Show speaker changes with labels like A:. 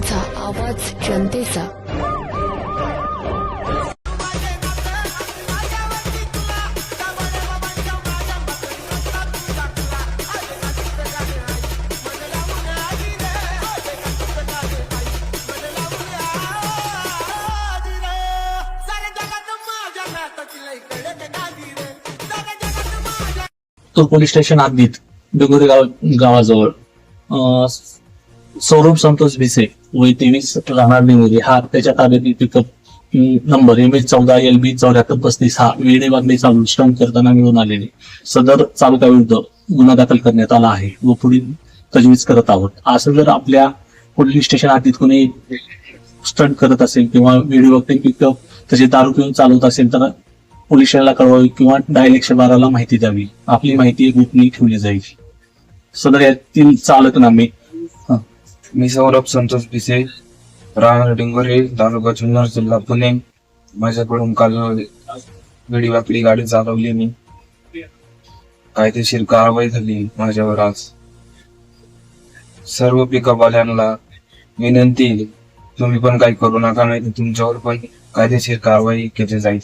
A: माझा आवाज जनतेचा.
B: तो पोलीस स्टेशन हद्दीत डोंगरे गावाजवळ सौरभ संतोष भिसे वय 23 राहणार निवडी हा त्याच्या ताब्यातील पिकअप नंबर MH14LB 7435 हा वेडे वागणे चालून स्टंट करताना मिळून आलेले सदर चालकाविरुद्ध गुन्हा दाखल करण्यात आला आहे व पुढील तजवीज करत आहोत. असं जर आपल्या पोलीस स्टेशन हद्दीत कोणी स्टंट करत असेल किंवा वेडे वागणे पिकअप तसे दारू पिऊन चालवत असेल तर पोलिसांना कळवावी किंवा डायल 112 माहिती द्यावी. आपली माहिती गोपनीय ठेवली जाईल. सदर यातील चालक नामे
C: मी सौरभ संतोष भिसे राहणार डिंगोरे तालुका जुन्नर जिल्हा पुणे. माझ्याकडून काल वेडीवाकडी गाडी चालवली मी. कायदेशीर कारवाई झाली माझ्यावर आज. सर्व पिकअपवाल्यांना विनंती तुम्ही पण काही करू नका नाही तुमच्यावर पण कायदेशीर कारवाई केली जाईल.